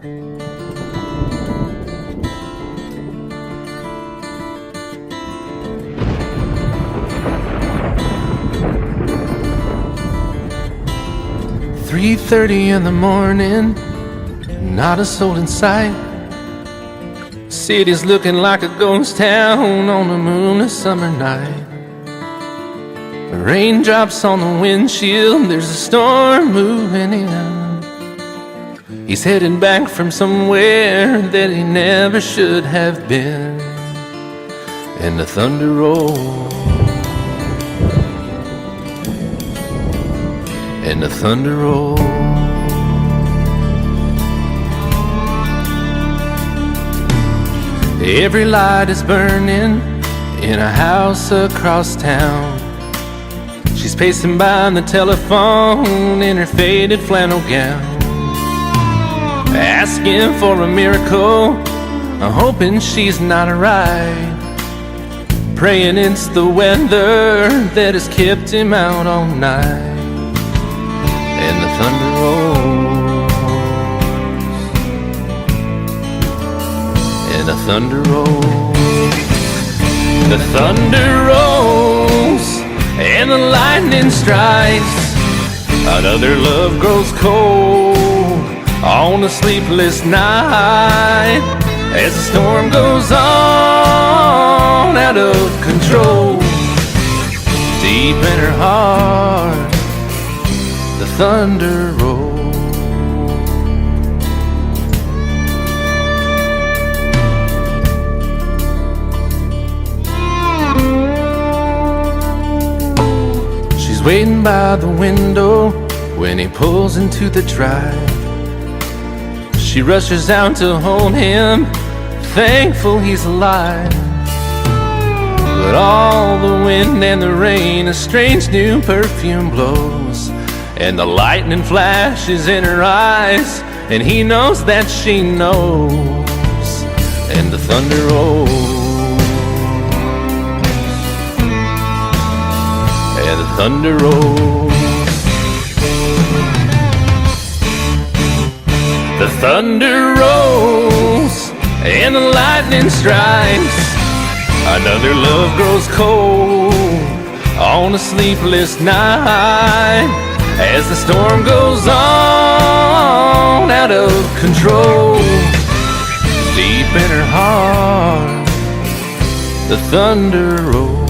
"3:30 in the morning, not a soul in sight. City's looking like a ghost town on a moonless summer night. Raindrops on the windshield, there's a storm moving in. He's heading back from somewhere that he never should have been. And the thunder rolls, and the thunder rolls. Every light is burning in a house across town. She's pacing by the telephone in her faded flannel gown, asking for a miracle, hoping she's not right, praying it's the weather that has kept him out all night. And the thunder rolls, and the thunder rolls. The thunder rolls, and the lightning strikes. Another love grows cold on a sleepless night, as the storm goes on out of control. Deep in her heart, the thunder rolls. She's waiting by the window when he pulls into the drive. She rushes out to hold him, thankful he's alive. But all the wind and the rain, a strange new perfume blows, and the lightning flashes in her eyes, and he knows that she knows. And the thunder rolls, and the thunder rolls. The thunder rolls, and the lightning strikes. Another love grows cold on a sleepless night, as the storm goes on out of control. Deep in her heart, the thunder rolls.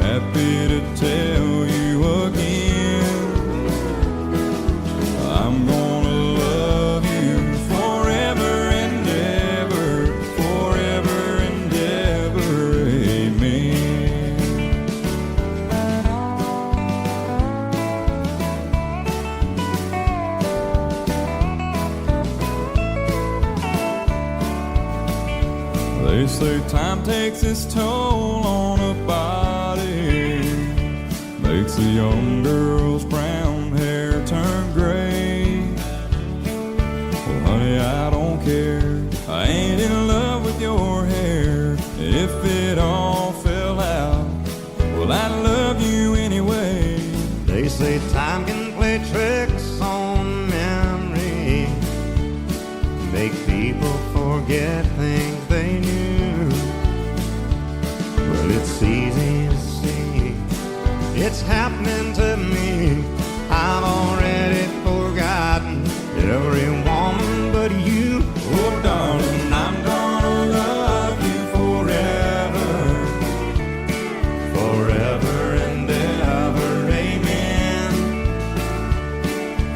Happy They say time takes its toll on a body, makes a young girl's brown hair turn gray. Well, honey, I don't care. I ain't in love with your hair. If it all fell out, well, I love you anyway. They say time can play tricks on memory, make people forget things they knew. Well, it's easy to see, it's happening to me. I've already forgotten every woman but you. Oh, darling, I'm gonna love you forever, forever and ever, amen.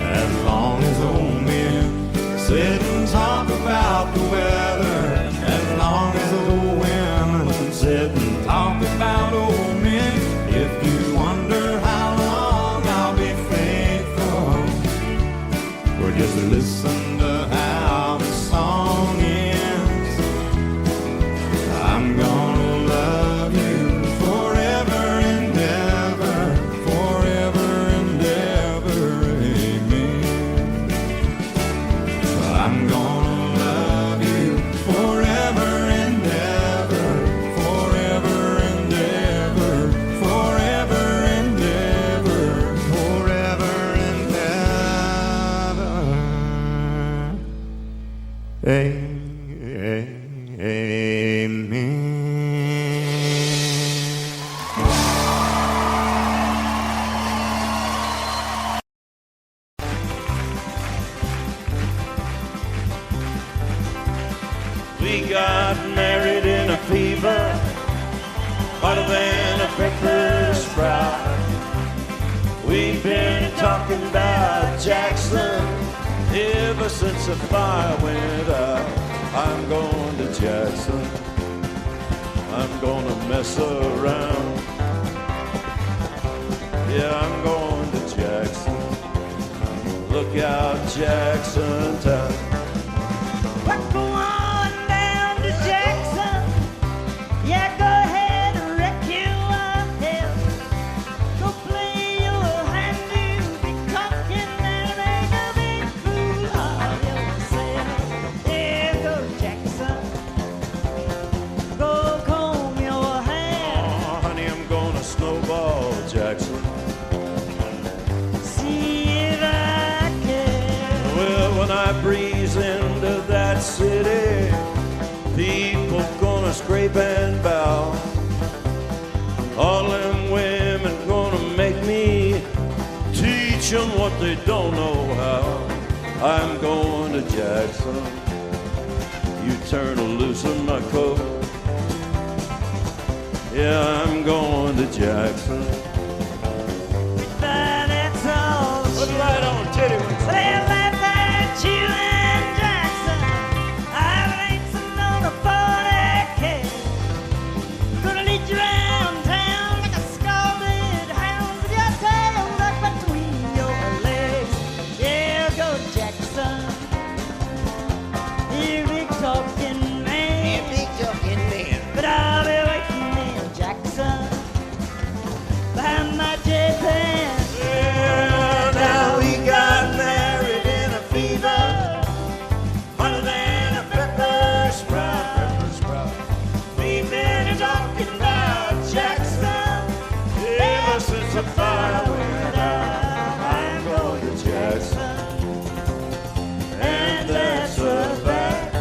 As long as old men sit and talk about the weather, as long as old women sit and talk about old men. If you wonder how long I'll be faithful, or just listen to how the song ends. I'm gonna love you forever and ever, forever and ever, amen. I'm gonna love you forever and ever, forever and ever, forever and ever, forever and ever, amen. We got married in a fever, hotter than a pepper sprout. We've been talking about Jackson ever since the fire went out. I'm going to Jackson, I'm gonna mess around. Yeah, I'm going to Jackson. Look out, Jackson town. We're going down to Jackson. Yeah, go ahead and wreck your hell. Go play your hand, you be cocking and make a big fool of yourself. Yeah, go Jackson. Go comb your hair. Oh, honey, I'm gonna snowball Jackson. See if I can. Well, when I breeze into that city, people gonna scrape and bow. All them women gonna make me teach them what they don't know how. I'm going to Jackson. You turn loose in my coat. Yeah, I'm going to Jackson. But that's all. Put it right on, titty wings. Well, laugh at you and Jackson. I'm racing on a 40K. Gonna lead you around town like a scalded hound with your tail tucked between your legs. Yeah, go Jackson. You big talking man. But I'll be waiting in Jackson behind my J-Pan. Well, now we got married in a fever, hotter than a pepper sprout. We've been talking about Jackson ever since the fire went out. I'm going to Jackson, and that's a fact.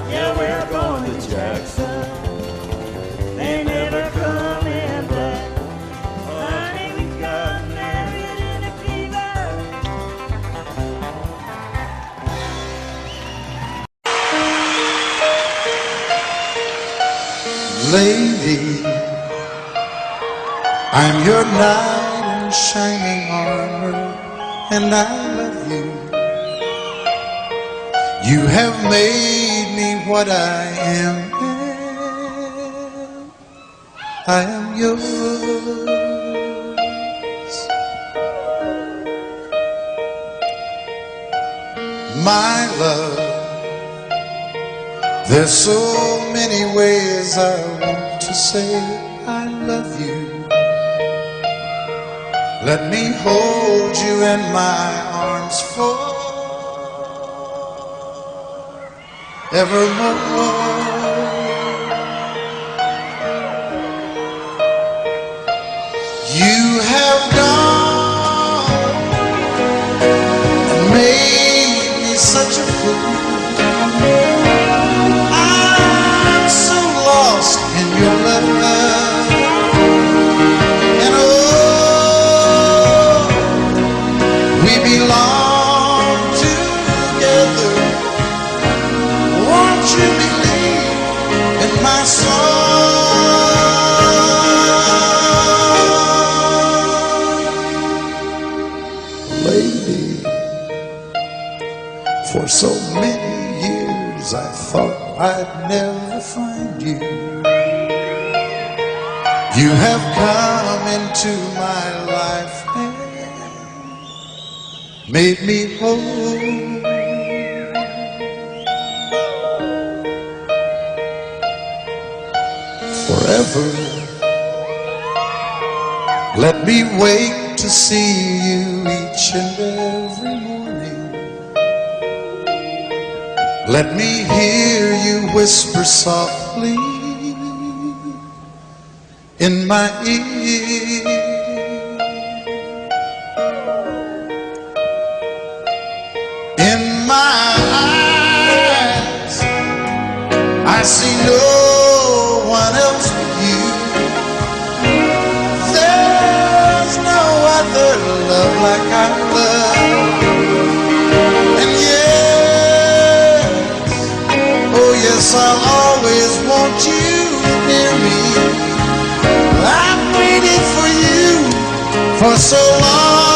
Yeah, we're going to Jackson. They never coming back. Honey, we got married in a fever. Lady, I'm your knight in shining armor, and I love you. You have made me what I am. I am yours. My love, There's so many ways I want to say I love you. Let me hold you in my arms forevermore. You have gone and made me such a fool. I'm so lost in your love, and oh, we belong together. Won't you believe in my song, lady? For so many years I thought I'd never find you. You have come into my life and made me whole. Forever, let me wake to see you each and every morning. Let me hear you whisper softly in my ear. In my eyes, I see no one else but you. There's no other love like our love. And oh yes, I'll always want you near me. I've waited for you for so long.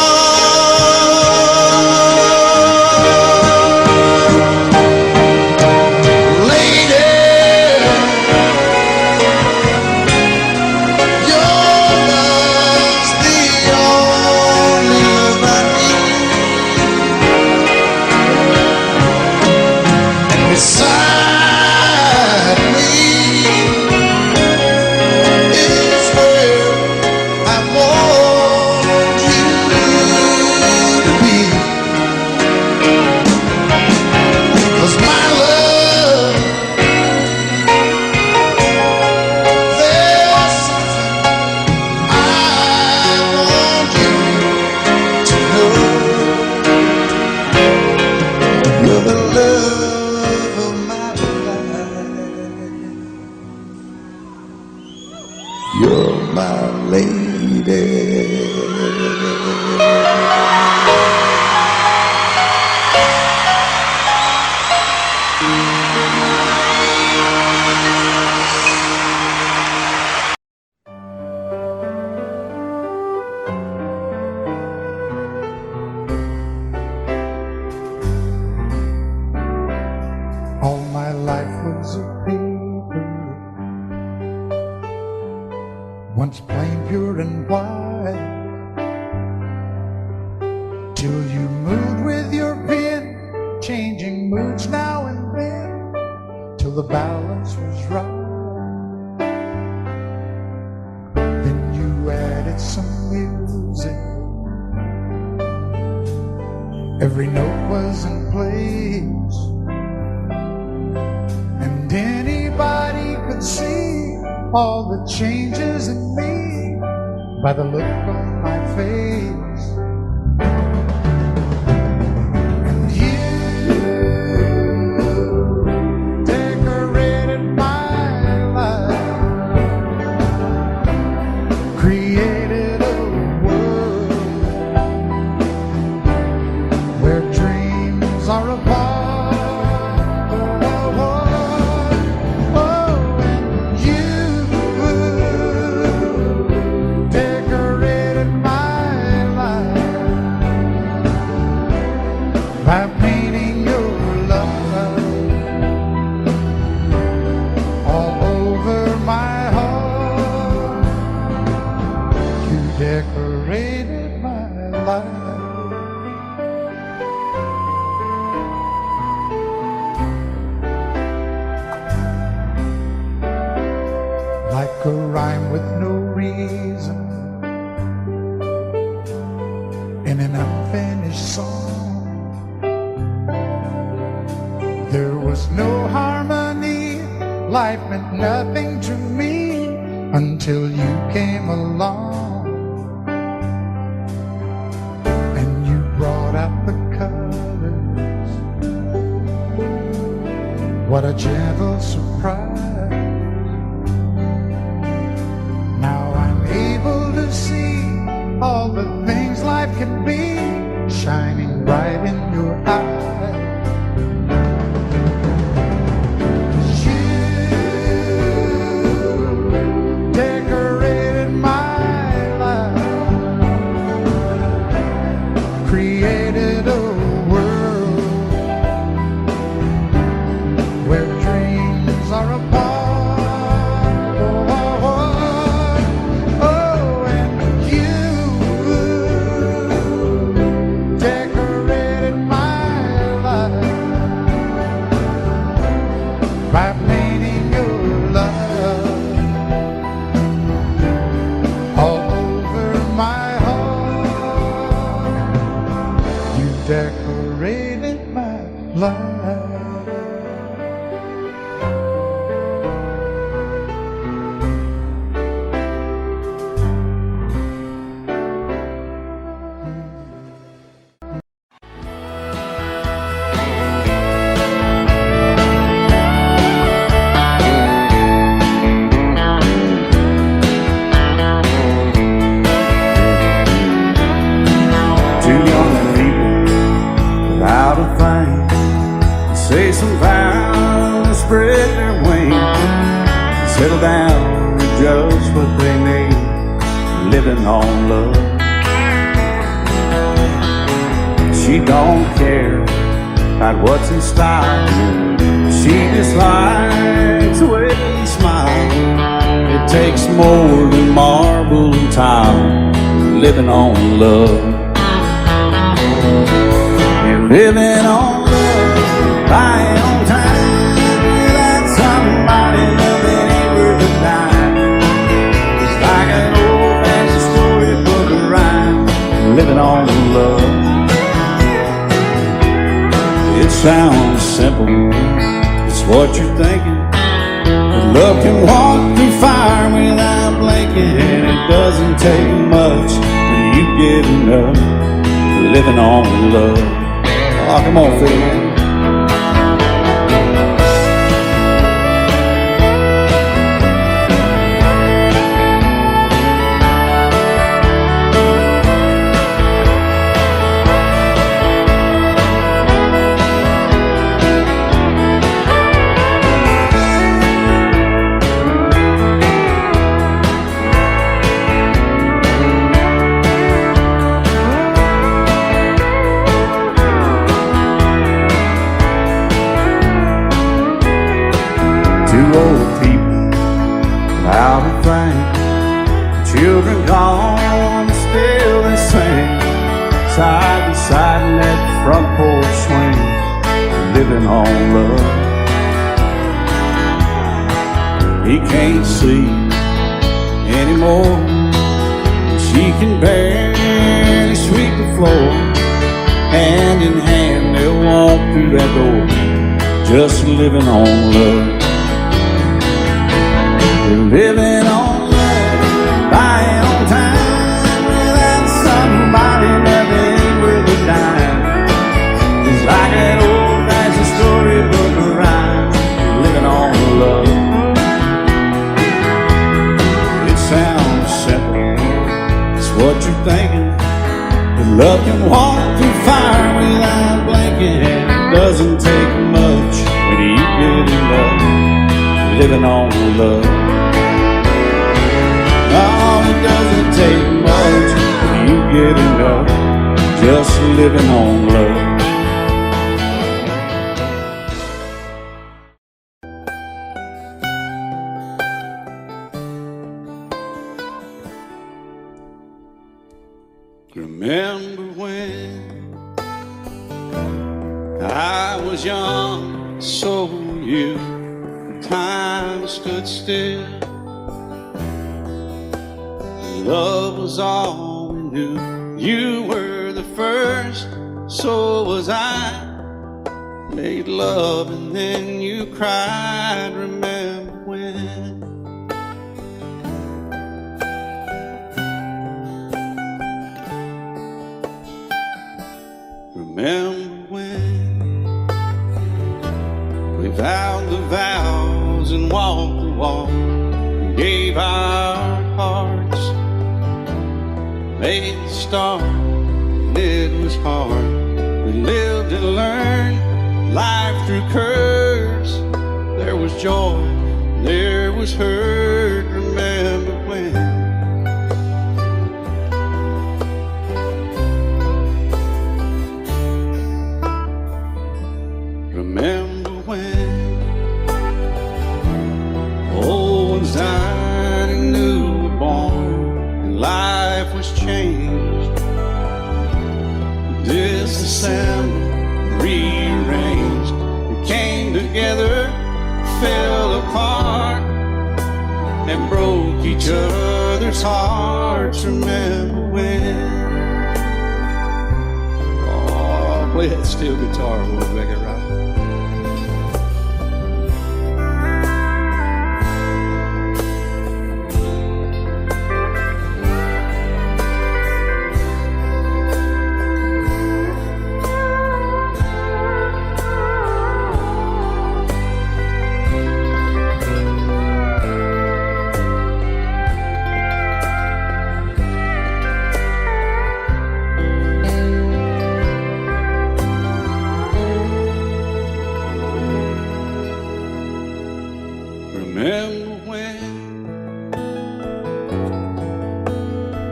Lady, your love's the only love I need. And beside me is where I want you to be. 'Cause my love, there's something I want you to know. You're the love of my life. You're my lady. All my life was a paper, once plain, pure and white, till you moved with your pen, changing moods now and then, till the balance was right. Then you added some music, every note was in place, and anybody could see all the changes in me by the look on my face. And you decorated my life, created a world where dreams are apart. Decorated There was no harmony, life meant nothing to me until you came along and you brought out the colors. What a gentle surprise. Now I'm able to see all the things life can be shining bright in your eyes. Decorated my life. Say some vows, spread their wings, settle down to just what they need, living on love. She don't care about what's in style, she just likes the way you smile. It takes more than marble and tile, living on love. You're living on buying on time without somebody loving ain't worth a dime. It's like an old-fashioned storybook of rhyme, living on love. It sounds simple, it's what you're thinking, but love can walk through fire without blinking, and it doesn't take much for you getting up, living on love. Oh, come on, Phil, man. Two old people out of fame, children gone, still they sing, side by side in that front porch swing, living on love. He can't see anymore, she can barely sweep the floor. Hand in hand they'll walk through that door, just living on love. We're living on love, buying on time without somebody loving ain't worth a dime. It's like an old-fashioned storybook of rhyme, living on love. It sounds simple, it's what you're thinking, but love can walk through fire without blinking, and it doesn't take much when you get in love, living on love. Oh, it doesn't take much when you get enough, just living on love. Remember when I was young, so were you, time stood still. Love was all we knew. You were the first, so was I. made love and then you cried. Remember when? Remember when we vowed the vows and walked the walk and gave our hearts, made the start, and it was hard. We lived and learned life through curves. There was joy, there was hurt. Remember when? Remember when old ones died and new were born and life was changed, disassembled, rearranged. We came together, fell apart, and broke each other's hearts. Remember when? Oh, play that steel guitar, we'll make it right. Remember when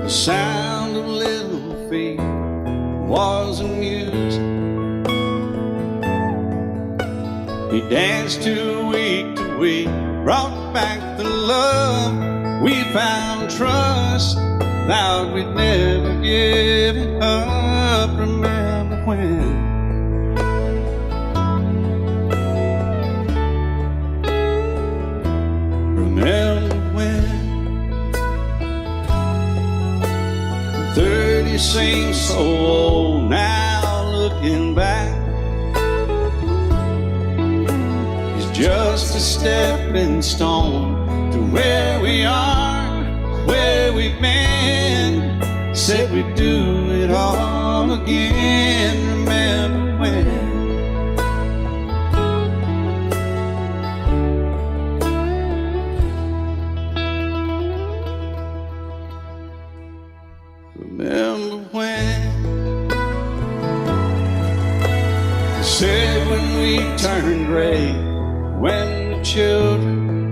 the sound of little feet was amused? He danced to week, brought back the love. We found trust, vowed we'd never give it up. Remember when? Remember when 30 seems so old now, looking back. It's just a stepping stone to where we are, where we've been. Said we'd do it all again. Remember when? Remember when they said when we turn gray, when the children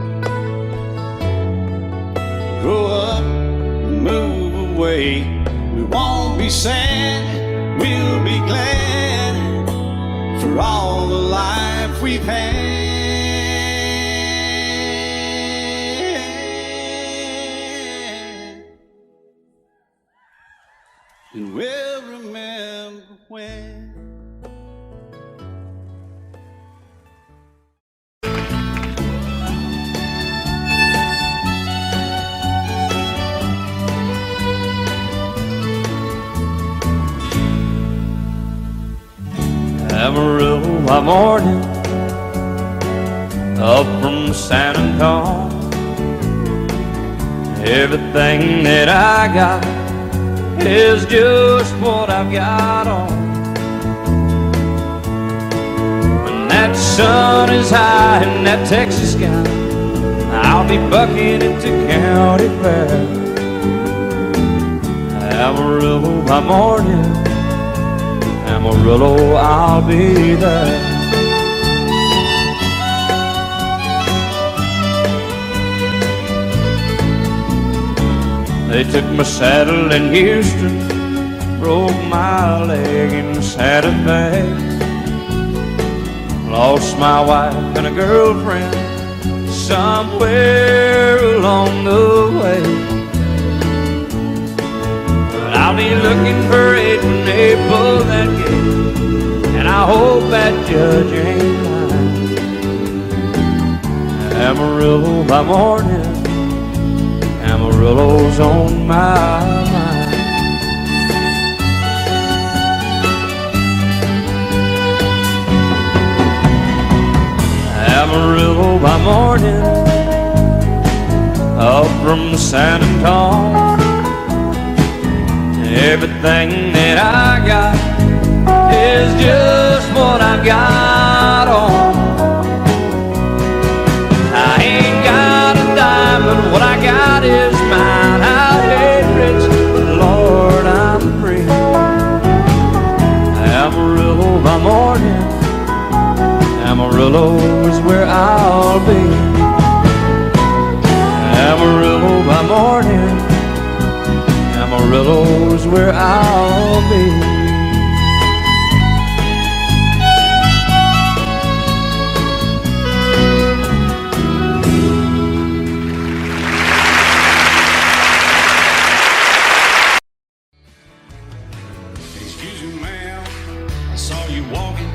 grow up and move away, we won't be sad, we'll be glad for all the life we've had. And we'll remember when. Amarillo by morning, up from San Antonio. Everything that I got is just what I've got on. When that sun is high in that Texas sky, I'll be bucking into county fair. Amarillo by morning, Amarillo, I'll be there. They took my saddle in Houston, broke my leg in Santa Fe. Lost my wife and a girlfriend somewhere along the way. But I'll be looking for it when they pull that gate, and I hope that judge ain't lying. Amarillo by morning, Amarillo's on my mind. Amarillo by morning, up from San Antonio. Everything that I got is just what I got on. I ain't got a dime, but what I got is mine. I ain't rich, but Lord, I'm free. Amarillo by morning, Amarillo is where I'll be. Amarillo by morning, Amarillo is where I'll be. Excuse me, ma'am, I saw you walking.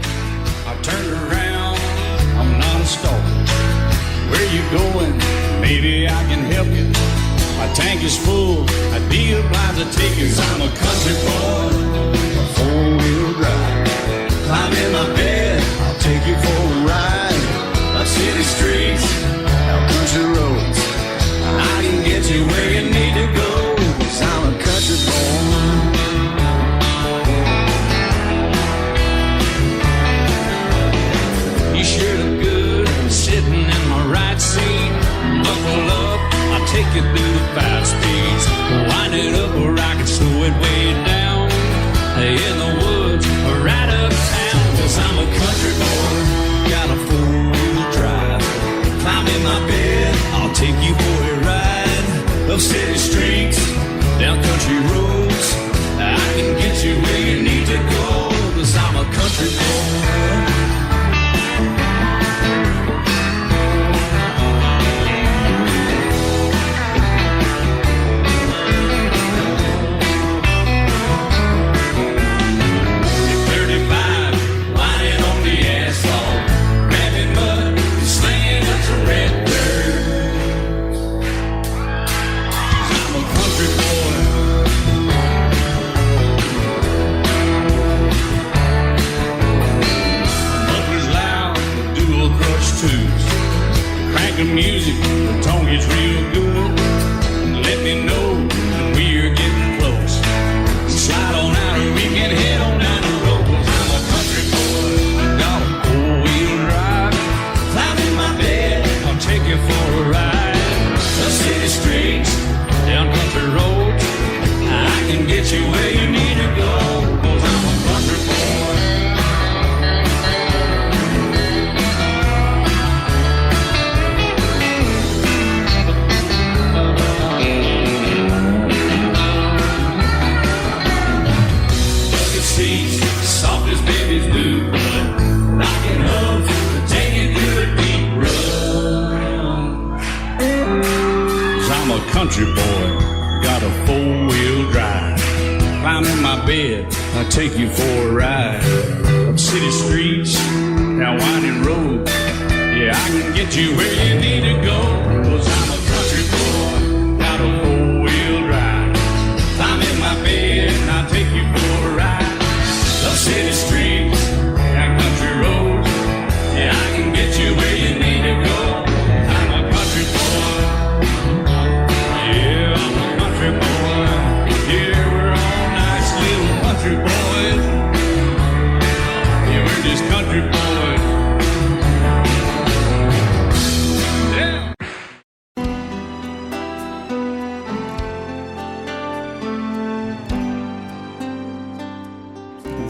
I turned around, I'm not a stalker. Where you going? Maybe I can help you. My tank is full, I'd be obliged to take you. 'Cause I'm a country boy, a four-wheel drive. Climb in my bed, I'll take you for a ride. Up city streets, out country roads. I can get you where you need to go. 'Cause I'm a country boy. You sure look good sitting in my right seat. Buckle up, I'll take you through the 5 speeds. Wind it up where I can slow it way down. In the woods or right uptown. 'Cause I'm a country boy, got a 4-wheel drive. Climb in my bed, I'll take you for a ride. Up city streets, down country roads. I can get you where you need to go. 'Cause I'm a country boy. Crank the music, the tone gets real good. Let me know when we're getting close. Slide on out and we can head on down the road. 'Cause I'm a country boy, got a 4-wheel drive. Climb in my bed, I'll take you for a ride. The city streets, down country roads. I can get you where you need to go. 'Cause I'm a country boy. Soft as babies do, knocking up to take you through a deep run. 'Cause I'm a country boy, got a 4-wheel drive. Climb in my bed, I'll take you for a ride. Up city streets, down winding roads. Yeah, I can get you where you need to go. 'Cause I'm a country boy, got a 4-wheel drive. Climb in my bed, and I'll take you for a ride. Up city streets, down country roads. Yeah, I can get you where you need to go. I'm a country boy. Yeah, I'm a country boy. Yeah, we're all nice little country boys. Yeah, we're just country boys. Yeah.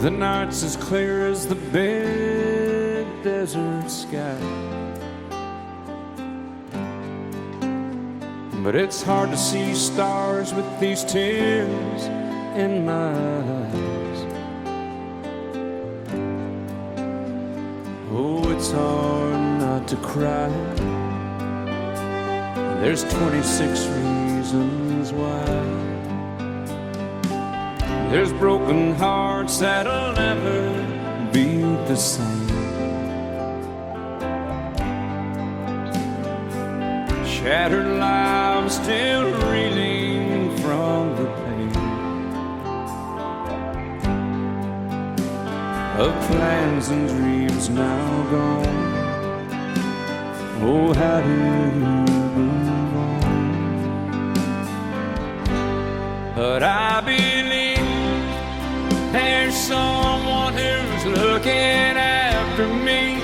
The night's as clear as the big desert sky. But it's hard to see stars with these tears in my eyes. Oh, it's hard not to cry. There's 26 reasons why. There's broken hearts that'll never be the same. Shattered lives still reeling from the pain of plans and dreams now gone. Oh, how do you move on? But I believe there's someone who's looking after me,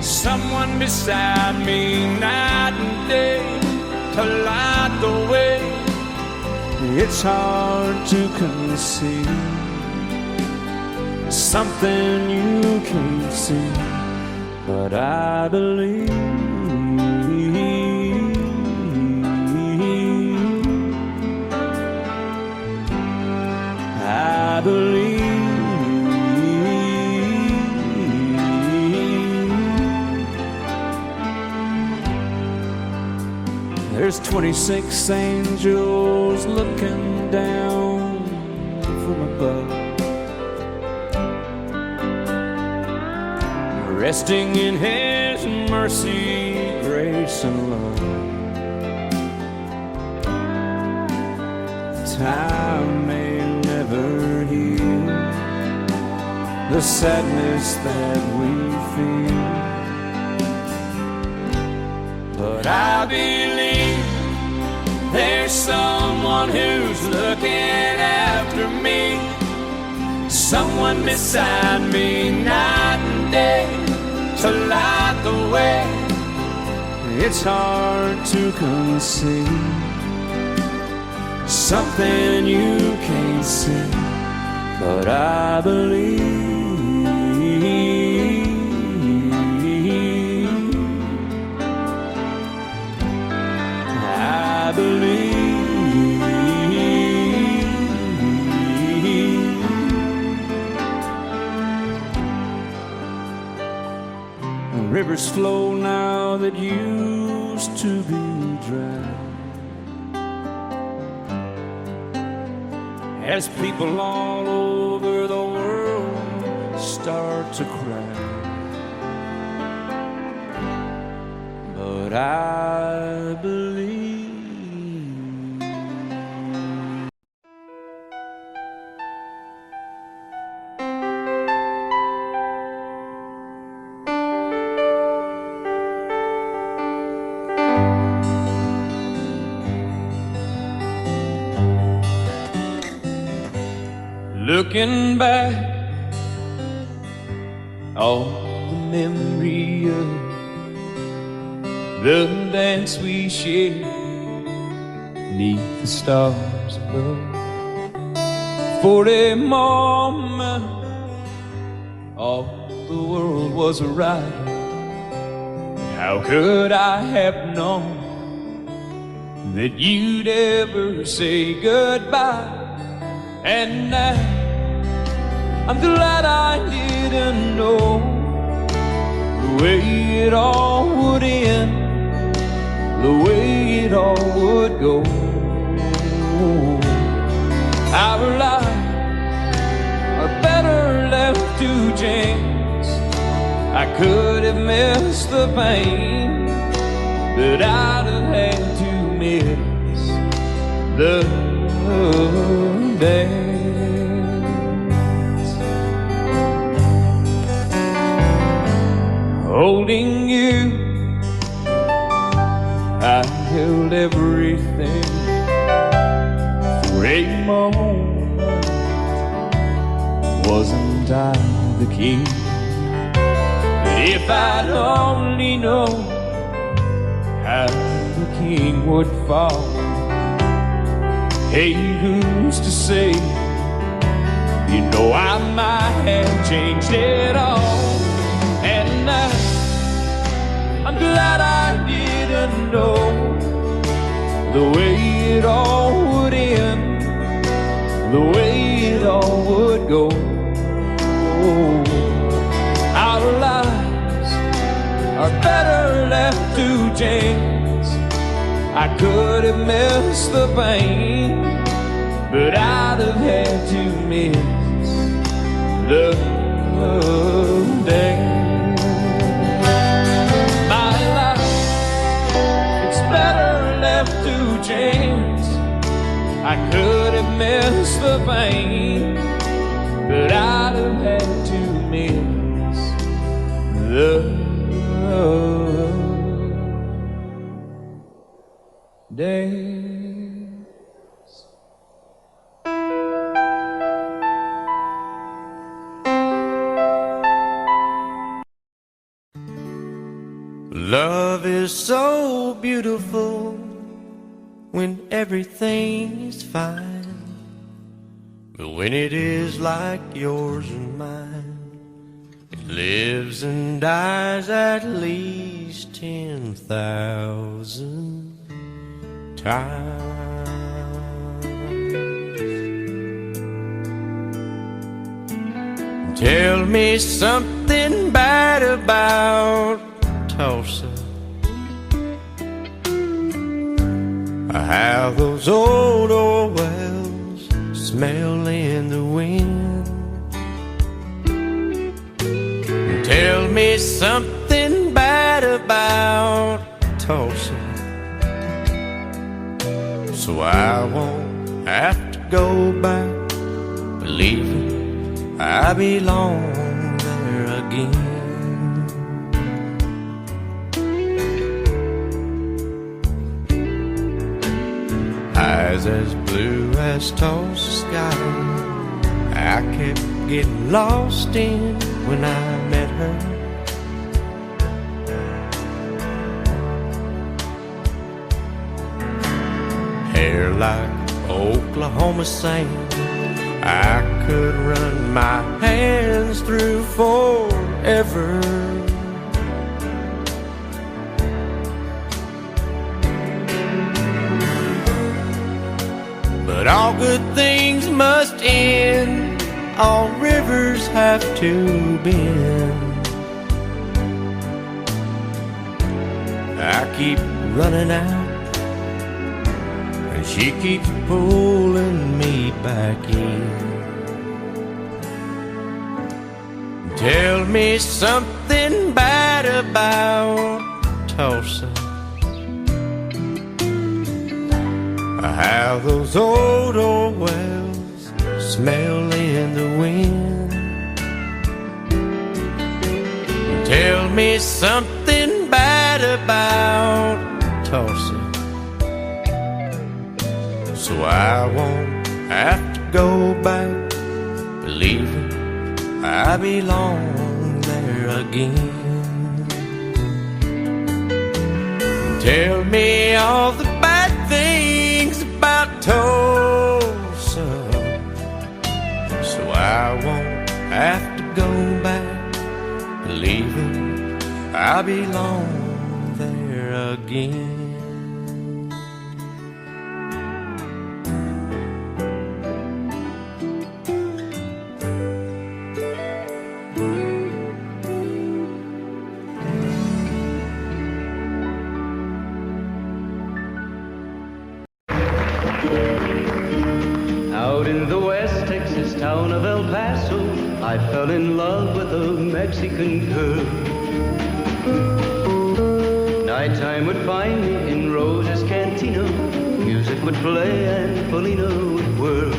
someone beside me night and day to light the way. It's hard to conceive something you can't see, but I believe. I believe. There's 26 angels looking down from above, resting in His mercy, grace, and love. Time may never heal the sadness that we feel, but I believe there's someone who's looking after me, someone beside me night and day to light the way. It's hard to conceive something you can't see, but I believe. I believe. Rivers flow now that used to be dry, as people all over the world start to cry. But I believe. Looking back, all the memory of the dance we shared neath the stars above. For a moment, all the world was right. How could I have known that you'd ever say goodbye? And now I'm glad I didn't know the way it all would end, the way it all would go. Our lives are better left to chance. I could have missed the pain, but I'd have had to miss the dance. Holding you, I held everything. For a moment, wasn't I the king? But if I'd only known how the king would fall, hey, who's to say? You know I might have changed it all. And I'm glad I didn't know the way it all would end, the way it all would go. Our lives are better left to chance. I could have missed the pain, but I'd have had to miss the dance. My life, it's better left to chance. I could have missed the pain, but I'd have had to miss the Love is so beautiful when everything is fine, but when it is like yours and mine, it lives and dies at least 10,000 times. Tell me something bad about Tulsa, how those old wells smell in the wind. Tell me something bad about Tulsa, so I won't have to go back believing I belong there again. Eyes as blue as Tulsa sky, I kept getting lost in when I met her. Hair like Oklahoma sand, I could run my hands through forever. But all good things must end, all rivers have to bend. I keep running out, and she keeps pulling me back in. Tell me something bad about Tulsa, how those old wells smell in the wind. Tell me something bad about Tulsa, so I won't have to go back believing I belong there again. Tell me all the bad things about Tulsa, so I won't have to go back believing I belong there again. Out in the West Texas town of El Paso, I fell in love with a Mexican girl. Nighttime would find me in Rose's Cantina, music would play and Felina would whirl.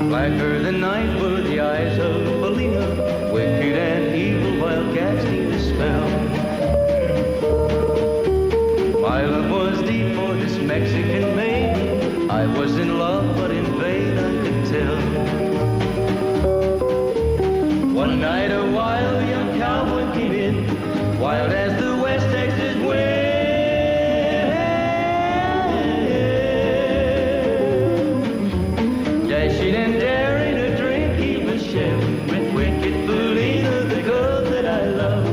Blacker than night were the eyes of Felina, wicked and evil while casting a spell. My love was deep for this Mexican maiden, I was in love, but in vain I could tell. One night a wild young cowboy came in, wild as the West Texas wind. Dashing and daring a drink he was sharing with wicked Felina, the girl that I love.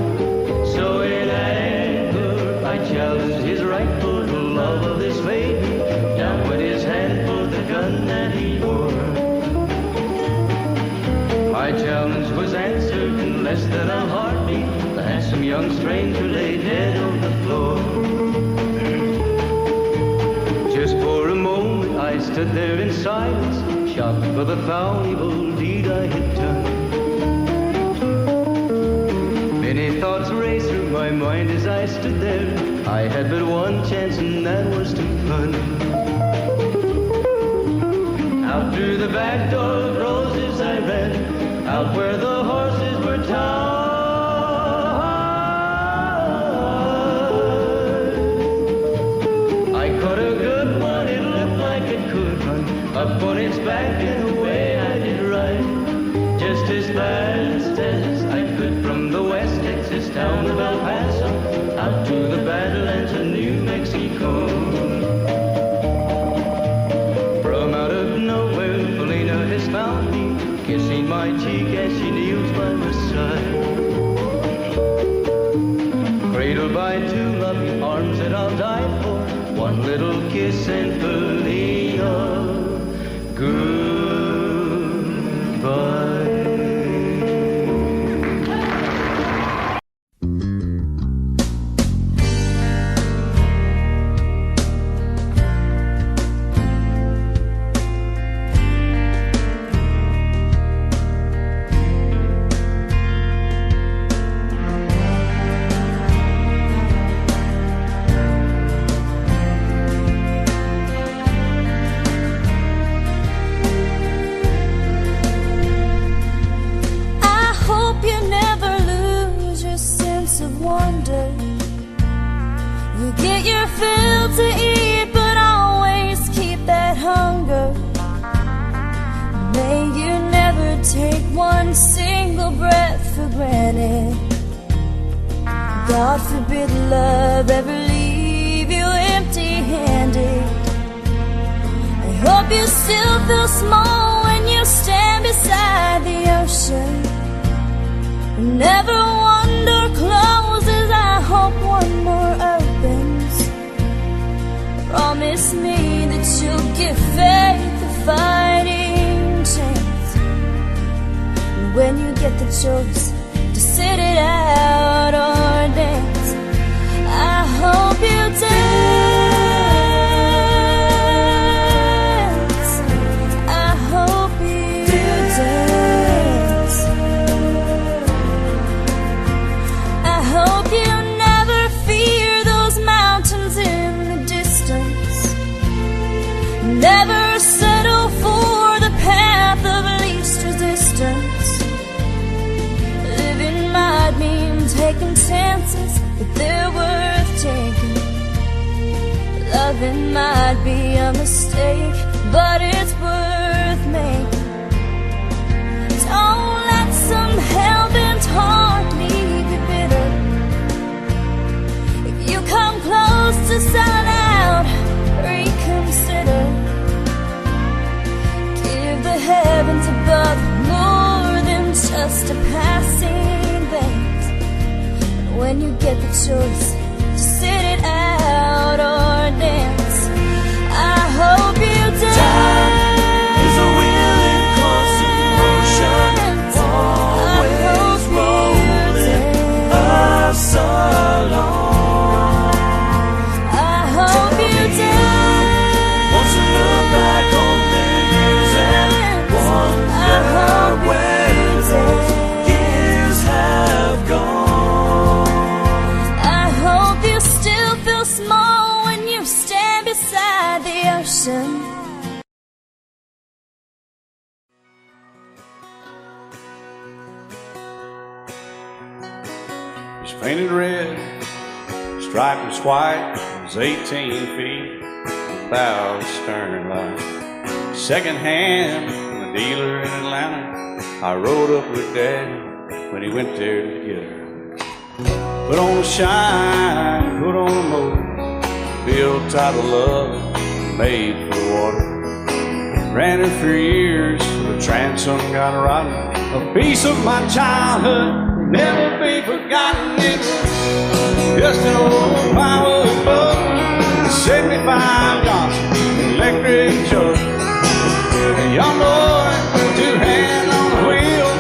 So in anger I challenged his right for the love of this maiden. Down went his hand for the gun that he wore. My challenge was answered in less than a heartbeat. The handsome young stranger lay dead on the floor. Just for a moment I stood there in silence, shocked for the foul evil deed I had done. Many thoughts raced through my mind as I stood there. I had but one chance and that was to run. Out through the back door of Roses I ran, out where the horses were tied. I caught a good one, it looked like it could run, up on its back and away I did ride, just as fast as I could from the West Texas town my two loving arms that I'll die for. One little kiss and Felicia, goodbye. You get your fill to eat, but always keep that hunger. May you never take one single breath for granted. God forbid love ever leave you empty-handed. I hope you still feel small when you stand beside the ocean. Never one door closes, I hope one more opens. Promise me that you'll give faith a fighting chance. And when you get the choice to sit it out or dance, I hope you dance. I hope you dance. I hope you never fear those mountains in the distance. Never settle for the path of least resistance. Living might mean taking chances, but they're worth taking. Loving might be a mistake, but it's worth making. Don't let some hell-bent heart leave you bitter. If you come close to selling out, reconsider. Give the heavens above more than just a passing glance. And when you get the choice to sit it out or dance, I hope you dance. Time is a willing constant motion, always rolling us along. I hope you dance. Once you look back on the years and wonder where those years have gone. I hope you still feel small when you stand beside the ocean. It's painted red, stripe was white, it was 18 feet, about stern line. Second hand from a dealer in Atlanta. I rode up with Daddy when he went there to get her. Put on a shine, put on a motor, built title love, made for the water. Ran it for years, the transom got rotten. A piece of my childhood, never be forgotten. It was just an old power boat, 75 Johnson, electric jug. A young boy, two hands on the wheel.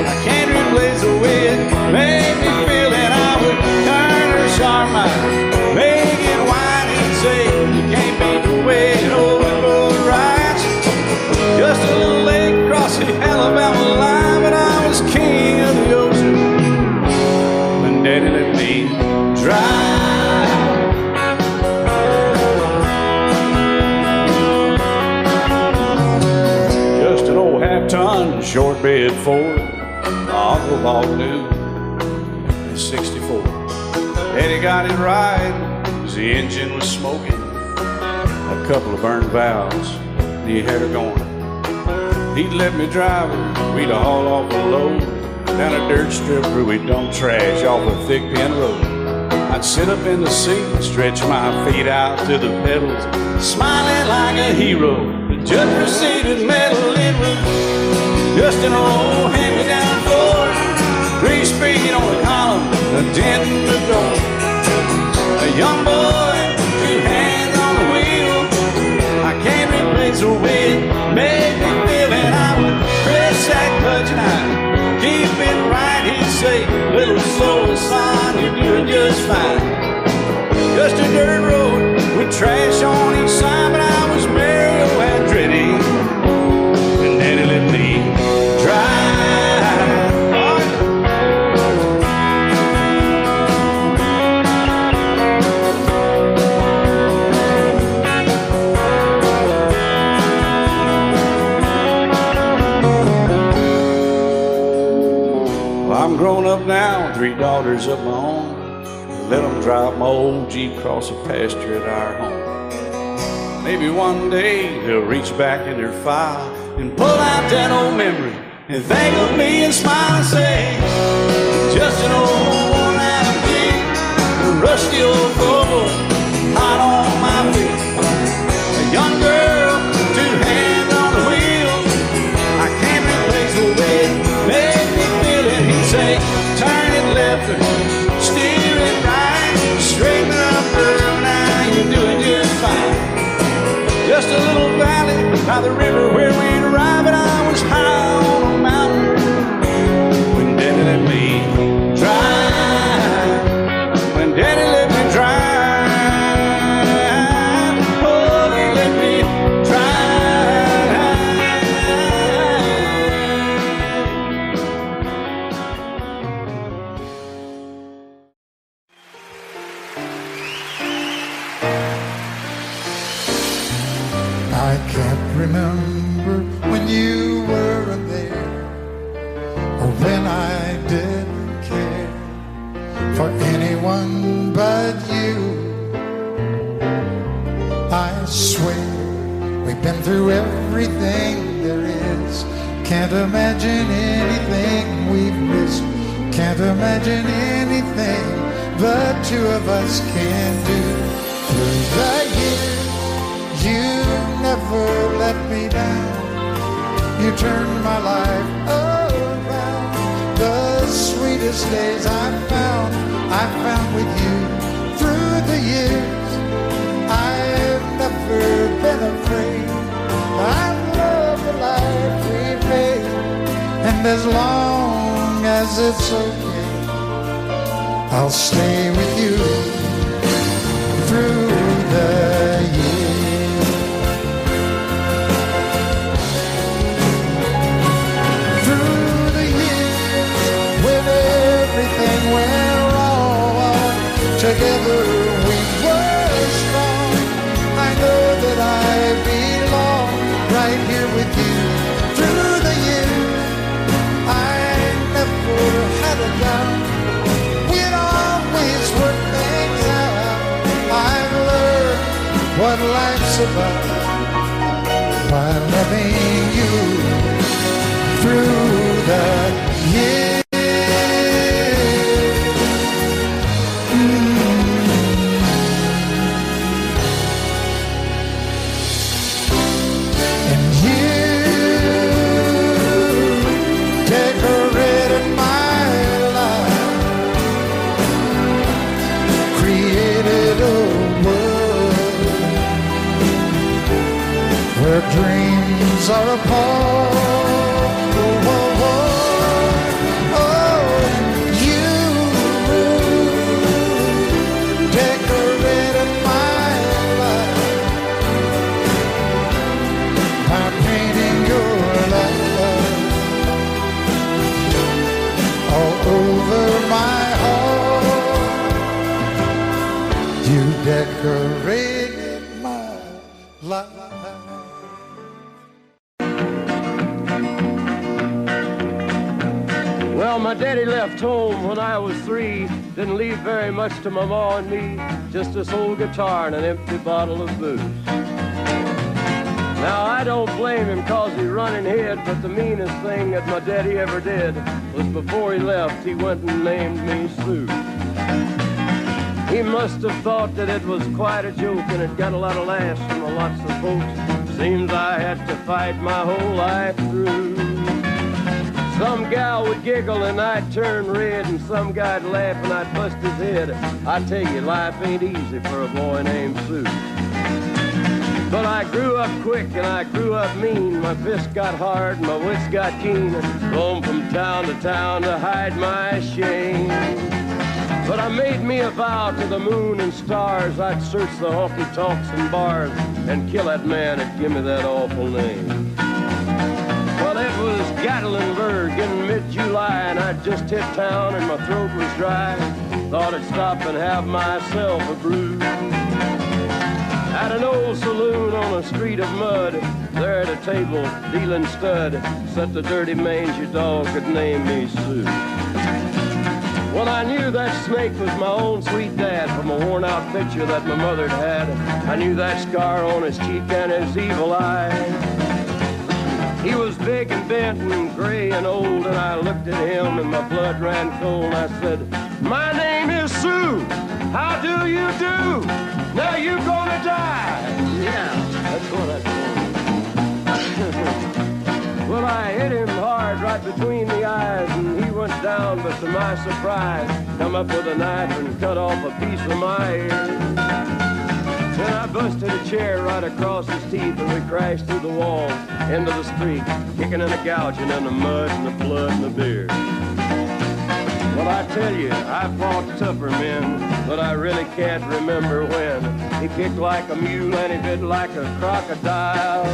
I can't replace the way it made me feel that I would turn her sharp mind, make it whine and say, you can't beat the way it open boat rides. Just a little lake across the Alabama line, but I was king of the ocean when Daddy let me drive. Just an old half-ton short bed Ford my uncle bought new in '64. Daddy got it right as the engine was smoking, a couple of burned valves, and he had her going. He'd let me drive her, we'd haul off a load down a dirt strip where we'd dump trash off a thick pin road. I'd sit up in the seat and stretch my feet out to the pedals, smiling like a hero. The judge proceeded metal, it was just an old hand-me-down Ford, 3-speed on the column, a dent in the door. young boy, two hands on the wheel. I can't replace the way it made me feel. And I would press that clutch and I'd keep it right. He'd say, little slow, son, you're doing just fine. Just a dirt road with trash on each side, but I was merry and dready, and Daddy let me drive. Well, I'm grown up now, 3 daughters of my own. Let them drive my old Jeep across the pasture at our home. Maybe one day they'll reach back in their file and pull out that old memory and think of me and smile and say, just an old worn-out Jeep, a rusty old Volvo, hot on my feet. A young girl, 2 hands on the wheel. I can't replace the way it made me feel. And he'd say, turn it left or steer it right, straighten up, girl, now you're doing just fine. Just a little valley by the river where we'd arrive, and I was high on a mountain when Daddy let me drive. When Daddy let me drive, oh, he let me I can't remember when you weren't there, or when I didn't care for anyone but you. I swear we've been through everything there is. Can't imagine anything we've missed. Can't imagine anything the two of us can do. Through the years, you never let me down. You turned my life around. The sweetest days I found with you. Through the years, I've never been afraid. I love the life we made, and as long as it's okay, I'll stay with you through the years. Through the years, when everything went wrong, together we were strong. I know that I belong right here with you. Through the years, I never had a doubt. We'd always work things out. I've learned what life's about by loving you through the years. And you decorated my life, created a world where dreams are apart. Oh, oh, oh, oh, you decorated my life by painting your love all over my heart. You decorated my life. Well, my daddy left home when I was 3. Didn't leave very much to my ma and me. Just this old guitar and an empty bottle of booze. Now, I don't blame him 'cause he running hid, but the meanest thing that my daddy ever did was before he left, he went and named me Sue. He must have thought that it was quite a joke, and it got a lot of laughs from lots of folks. Seems I had to fight my whole life through. Some gal would giggle and I'd turn red, and some guy'd laugh and I'd bust his head. I tell you, life ain't easy for a boy named Sue. But I grew up quick and I grew up mean. My fists got hard and my wits got keen. Roamed from town to hide my shame. But I made me a vow to the moon and stars. I'd search the honky-tonks and bars and kill that man that give me that awful name. Well, it was Gatlinburg in mid-July, and I'd just hit town and my throat was dry. Thought I'd stop and have myself a brew. At an old saloon on a street of mud, there at a table, dealing stud, sat the dirty mangy dog that named me Sue. Well, I knew that snake was my own sweet dad from a worn-out picture that my mother'd had. I knew that scar on his cheek and his evil eye. He was big and bent and gray and old, and I looked at him and my blood ran cold. I said, "My name is Sue. How do you do? Now you gonna die." Yeah, that's what I told. Well, I hit him hard right between the eyes, and he went down, but to my surprise, come up with a knife and cut off a piece of my ear. Then I busted a chair right across his teeth, and we crashed through the walls into the street, kicking and a gouging in the mud and the blood and the beer. Well, I tell you, I fought tougher men, but I really can't remember when. He kicked like a mule and he bit like a crocodile.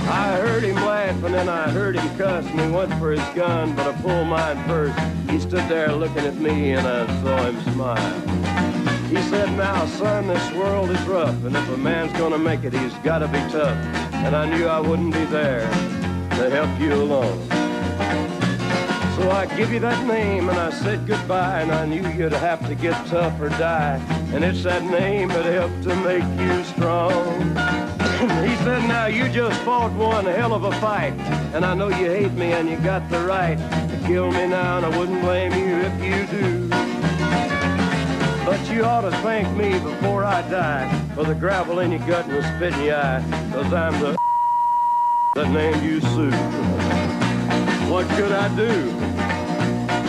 I heard him laugh and then I heard him cuss, and he went for his gun, but I pulled mine first. He stood there looking at me and I saw him smile. He said, "Now, son, this world is rough, and if a man's gonna make it, he's gotta be tough." And I knew I wouldn't be there to help you along. So I give you that name and I said goodbye, and I knew you'd have to get tough or die. And it's that name that helped to make you strong. He said, "Now you just fought one hell of a fight, and I know you hate me and you got the right to kill me now, and I wouldn't blame you if you do. But you ought to thank me before I die for the gravel in your gut and the spit in your eye, 'cause I'm the that named you Sue." What could I do?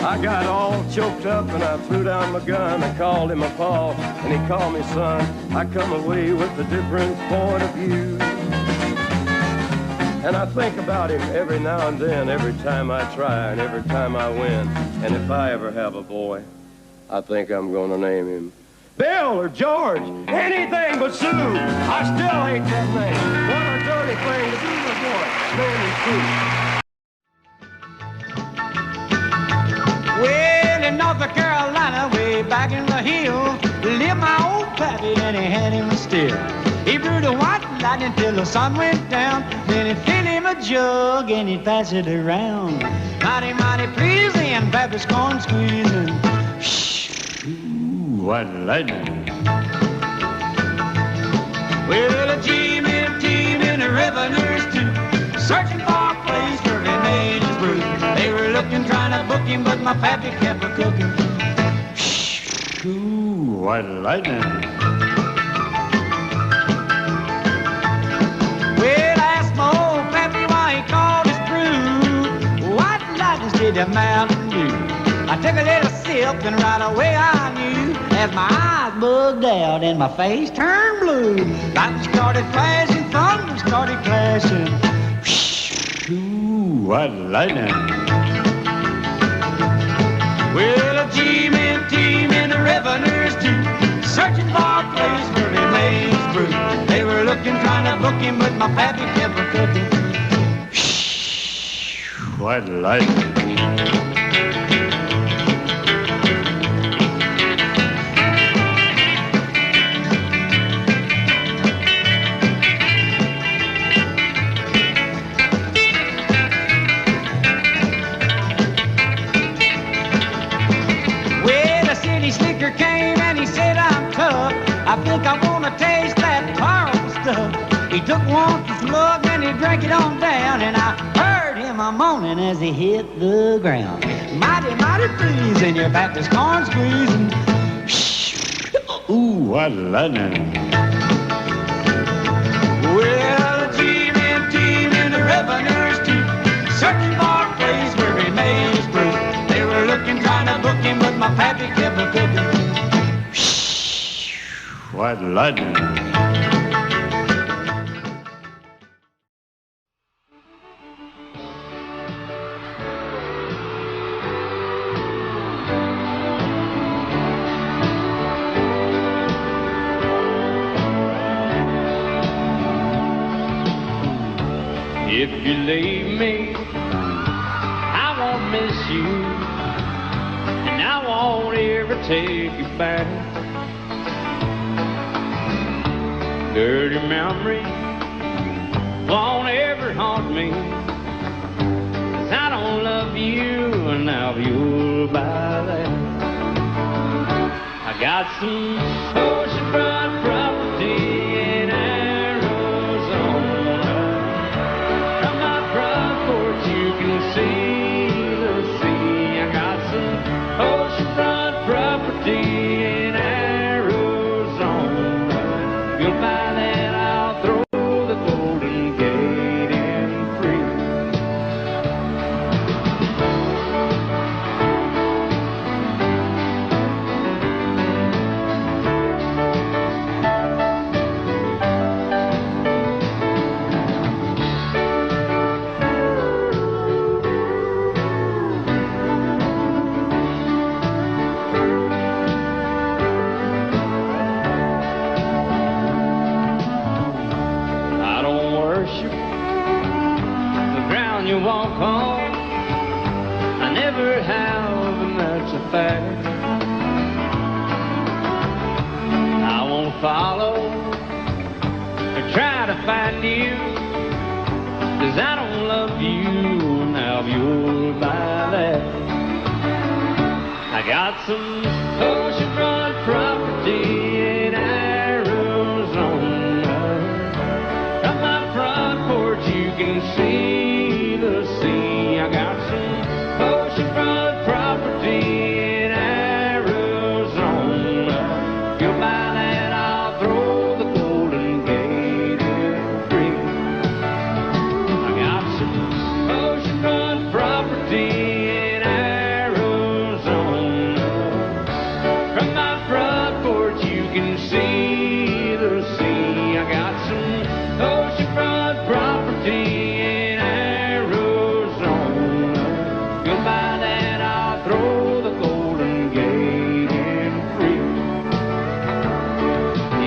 I got all choked up and I threw down my gun. I called him a pa and he called me son. I come away with a different point of view. And I think about him every now and then, every time I try and every time I win. And if I ever have a boy, I think I'm gonna name him Bill or George, anything but Sue. I still hate that name. What a dirty thing to be a boy. Name him Sue. Well, in North Carolina, way back in the hills, lived my old pappy and he had him still. He brewed a white lightning till the sun went down. Then he'd fill him a jug and he'd pass it around. Mighty, mighty pleasing, Baptist corn squeezing. Ooh, white lightning. Well, a Jimmy team in the revenues too, searching for a place where he made his brew. They were looking, trying to book him, but my pappy kept a cooking. Ooh, white lightning. Well, I asked my old pappy why he called his brew White Lightning did the Mountain Dew. I took a little sip and right away I knew, as my eyes bugged out and my face turned blue. Lightning started flashing, thunder started clashing. Ooh, white lightning. Well, a G-man team in the revenues too, searching for a place where he made his brew. They were looking, trying to book him, but my pappy kept a cooking. White lightning. I think I wanna taste that powerful stuff. He took one slug and he drank it on down, and I heard him a moaning as he hit the ground. Mighty, mighty pleasing, your Baptist corn squeezing. Ooh, what lightning. Well, a G-man team in the revenues too, searching for a place but my pappy kept a cooking. White lightning. If you leave me, I won't miss you, and I won't ever take you back. Dirty memory won't ever haunt me, 'cause I don't love you, and now you'll buy that. I got some oceanfront property in Arizona. From my front porch you can see the sea. I got some oceanfront property in Arizona. You'll buy that, I'll throw the Golden Gate in free. I don't worship the ground you walk on. I never have, and that's a fact. I won't follow or try to find you, 'cause I don't love you, now you'll buy that. I got some oceanfront property in Arizona. From my front porch you can see the sea. I got some oceanfront property in Arizona. You'll buy that, I'll throw the Golden Gate in free. I got some oceanfront property in Arizona. From my front porch you can see the sea. I got some oceanfront property in Arizona. You'll buy that, I'll throw the Golden Gate in free.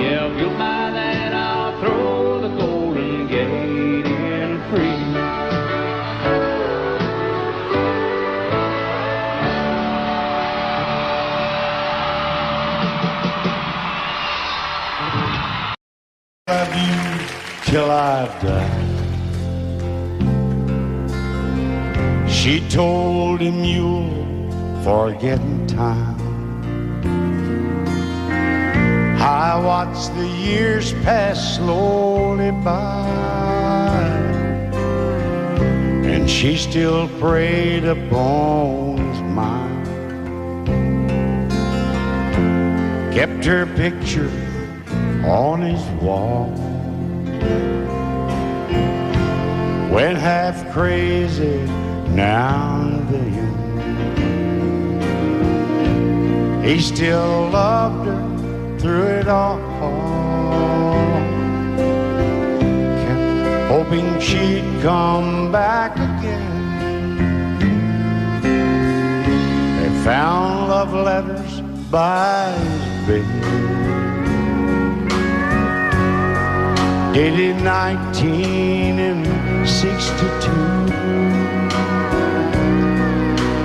Yeah, you'll buy that, I'll throw the Golden Gate in free. Love you till I die. She told him you'll forget in time. I watched the years pass slowly by, and she still preyed upon his mind. Kept her picture on his wall. Went half crazy now and then. He still loved her through it all. Kept hoping she'd come back again. They found love letters by his bed, dated 1962.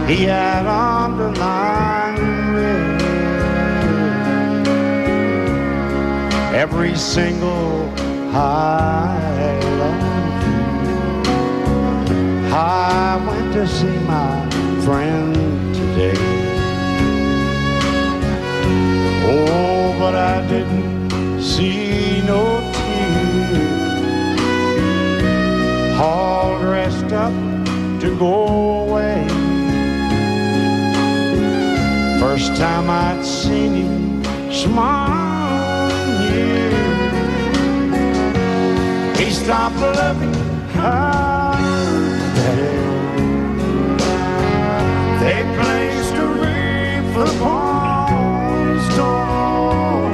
He had underlined in red every single I love you. I went to see my friend today. Oh, but I didn't see no tears, all dressed up to go away. First time I'd seen him smile in years. He stopped looking out there. They placed a wreath upon a storm.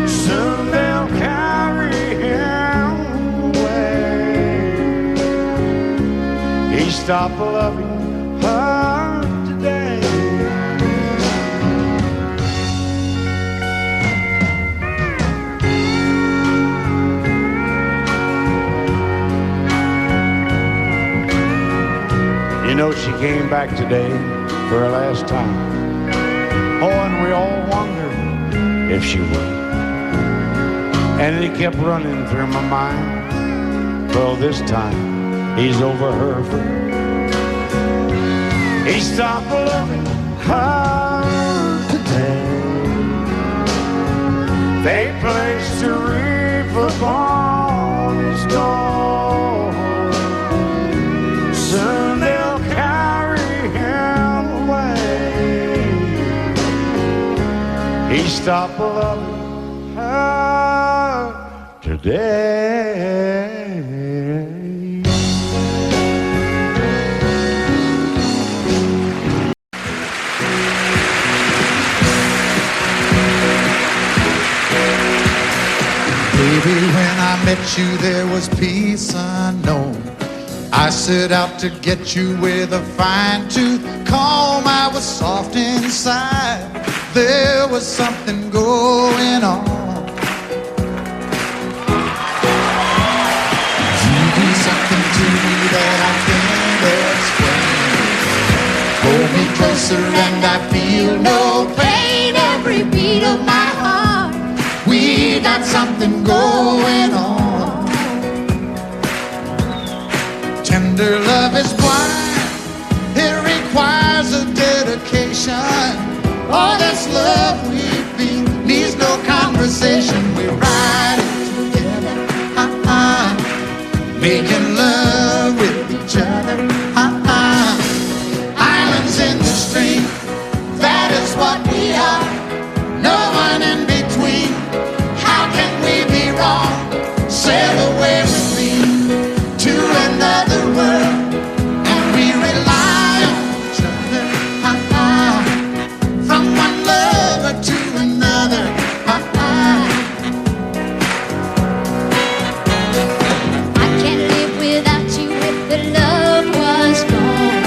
Soon they'll carry him away. He stopped loving her today. You know, she came back today for her last time. Oh, and we all wondered if she would. And it kept running through my mind. Well, this time he's over her for good. He stopped loving her today. They placed a wreath upon his door. Soon they'll carry him away. He stopped loving her today. Baby, when I met you, there was peace unknown. I set out to get you with a fine-tooth comb. I was soft inside. There was something going on. You do something to me that I can't explain. Hold me closer and I feel no pain. Every beat of my heart, we got something going on. Tender love is blind. It requires a dedication. All this love we feel needs no conversation. We ride it together, making love with each other, Islands in the stream, that is what we are. No one in between. How can we be wrong? Sail away with me to another world, and we rely on each other, from one lover to another, I can't live without you if the love was gone.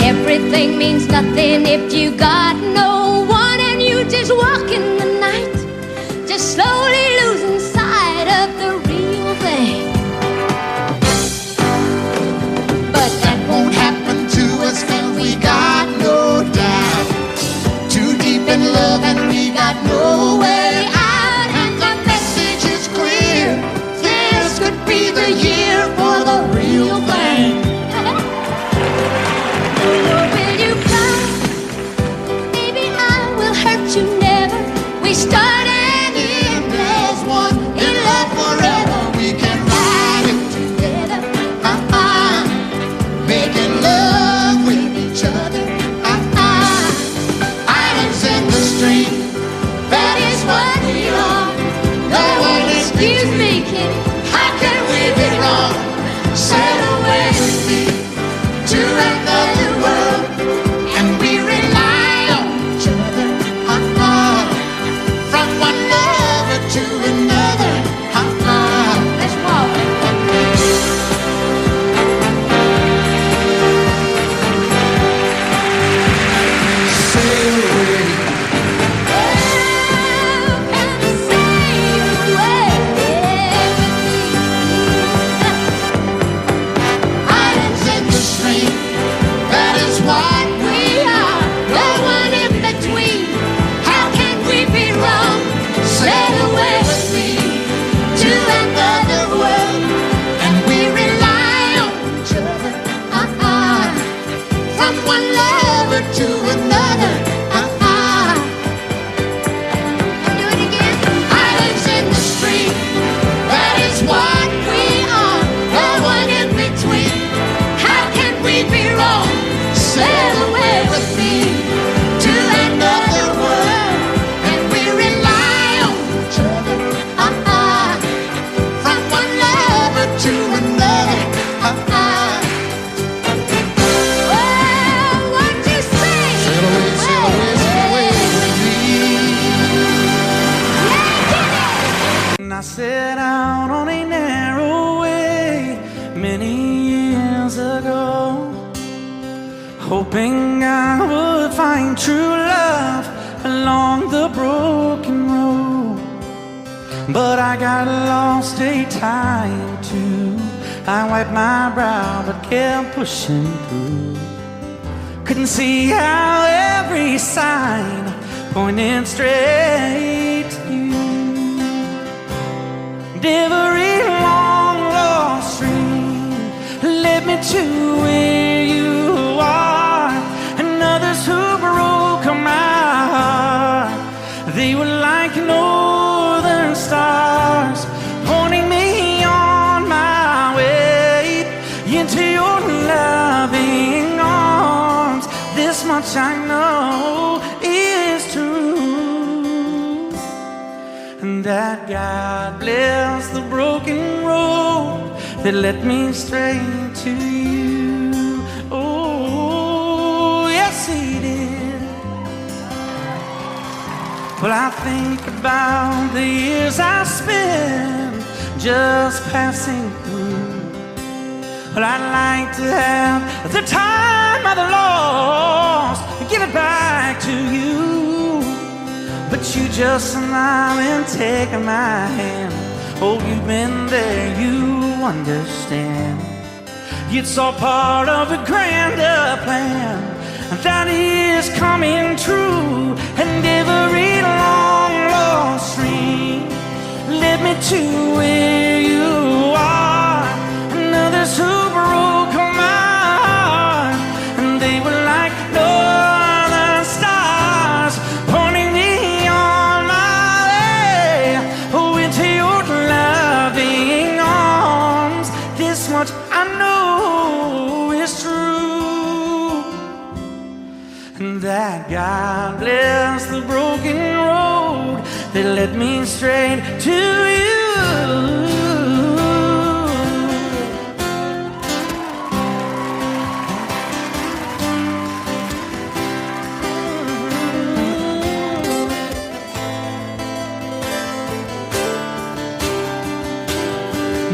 Everything means nothing if you got no one, and you just walk in the night, just slowly losing sight of the real thing. but that won't happen to us, and we got no doubt. Too deep in love and we got no way out, and the message is clear. This could be the year for the real thing. Will you cry? Baby, I will hurt you never. We started And as one in love forever, we can ride it together, making love with each other, islands in the stream, true love along the broken road. But I got lost a time too. I wiped my brow but kept pushing through. Couldn't see how every sign pointed straight to you. And every long lost stream led me to where you are. And others who broke my heart, they were like northern stars, pointing me on my way into your loving arms. This much I know is true, and that God bless the broken road that led me straight to you. Oh, yes, He did. Well, I think about the years I spent just passing through. Well, I'd like to have the time I've lost, give it back to you. But you just smile and take my hand. Oh, you've been there, you understand. It's all part of a grander plan that is coming true. And every long lost stream led me to where you are. And others who broke my heart, and they were like northern stars, pointing me on my way into your loving arms. This much I know is true, and that God bless the broken road that led me straight to you.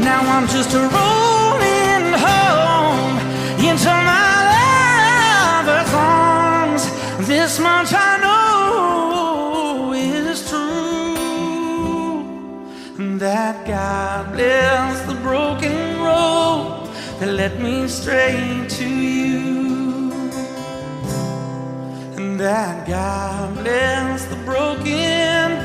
Now I'm just rolling home into my lover's arms. This much I know is true, and that God bless the broken road that led me straight to you, and that God bless the broken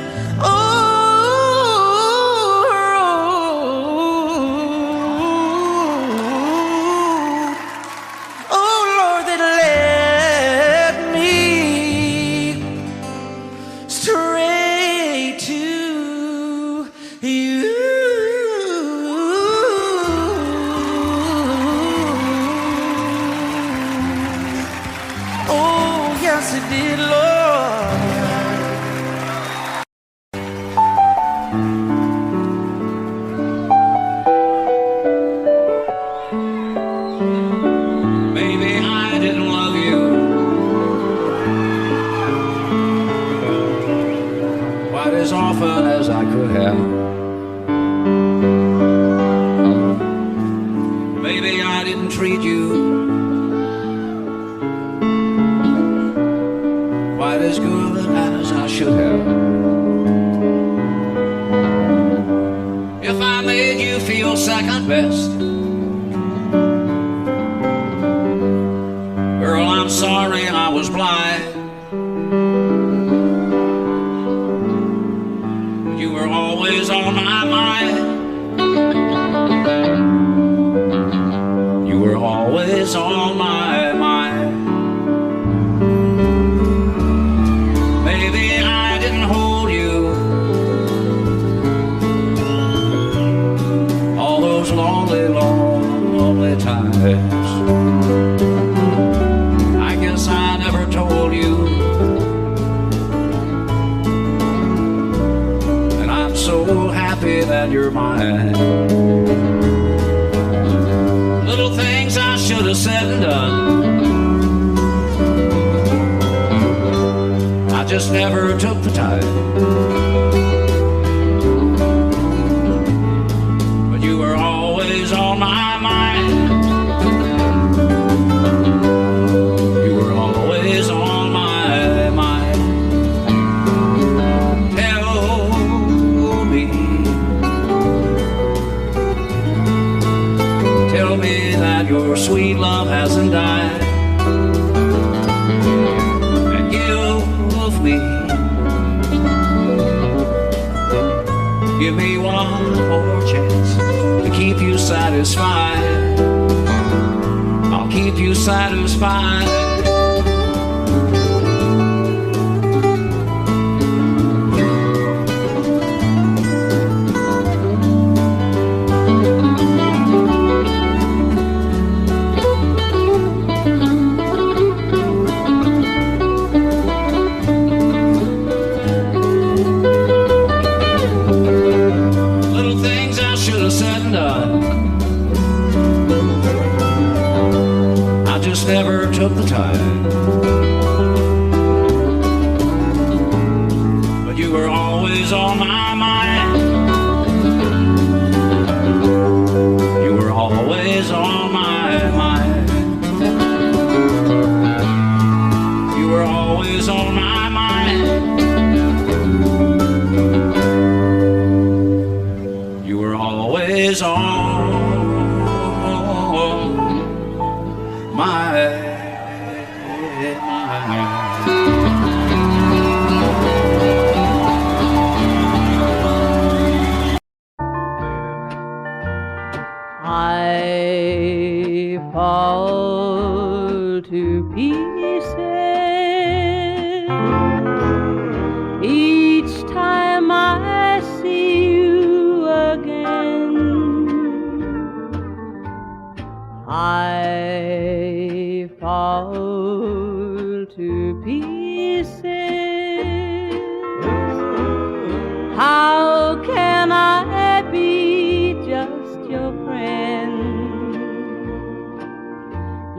as often as I could have. Maybe I didn't treat you quite as good as I should have. If I made you feel second best, girl, I'm sorry I was blind. You were always on my mind. You were always on my mind. Maybe I didn't hold you all those lonely, lonely times. I guess I never told you. So happy that you're mine. Little things I should have said and done, I just never took the time. But you were always on my mind. You were always on my mind. satisfied. I'll keep you satisfied. Little things I should have said and done, I just never took the time. But you were always on my mind. You were always on my mind. You were always on my mind. You were always on my mind. I fall to pieces each time I see you again. I fall to pieces. How can I be just your friend?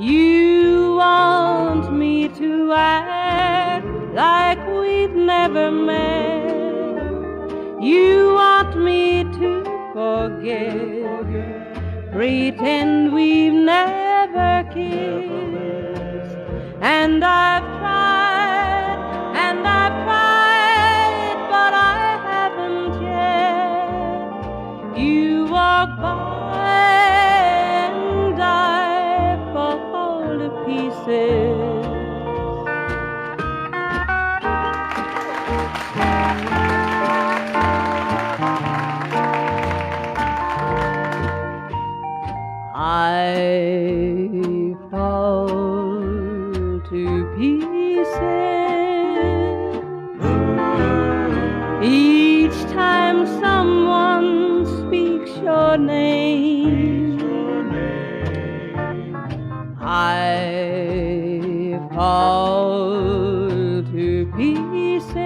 You want me to act like we've never met. You want me to forget, pretend we've never kissed. And I've tried, but I haven't yet. You walk by and I fall to pieces. I fall to pieces each time someone speaks your name. I fall to pieces.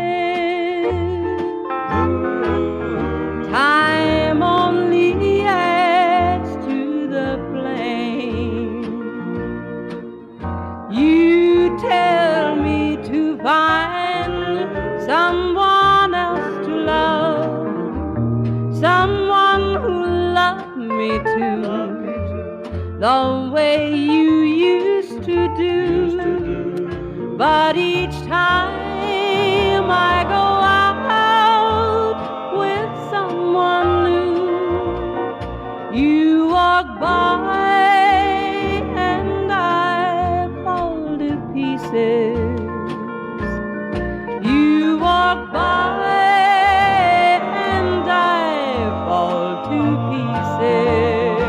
Time only adds to the flame. You tell me to find someone else to love, someone who loved me too, the way you used to do. But each time I go out with someone new, you walk by and I fall to pieces. You walk by and I fall to pieces.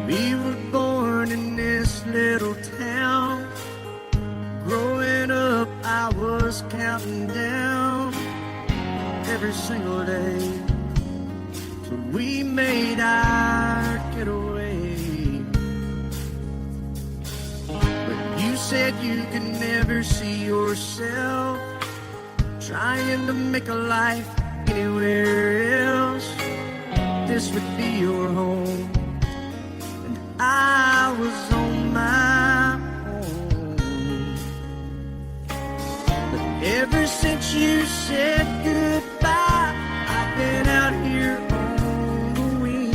We were born in this little town. Growing up, I was counting down every single day till we made our getaway. But you said you could never see yourself trying to make a life anywhere else. This would be your home. I was on my own. But ever since you said goodbye, I've been out here on the wing.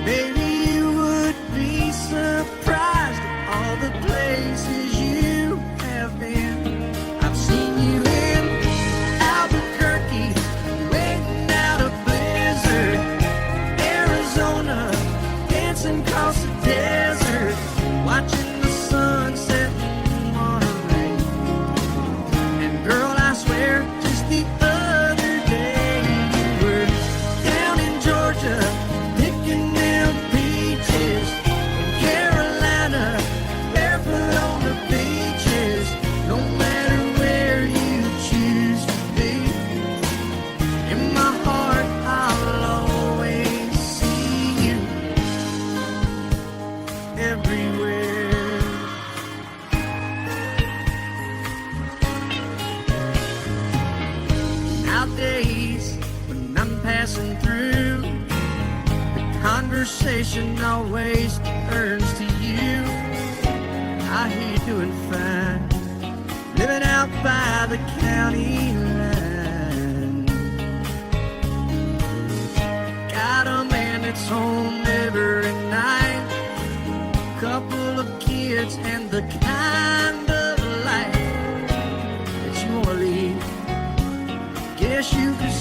Maybe you would be surprised at all the places you have been. I've seen you in Albuquerque, waiting out a blizzard, Arizona, dancing across the desert, watching the sunset in Monterey. conversation always turns to you. I hear you doing fine, living out by the county line. Got a man that's home every night, couple of kids and the kind of life that you wanna lead. Guess you could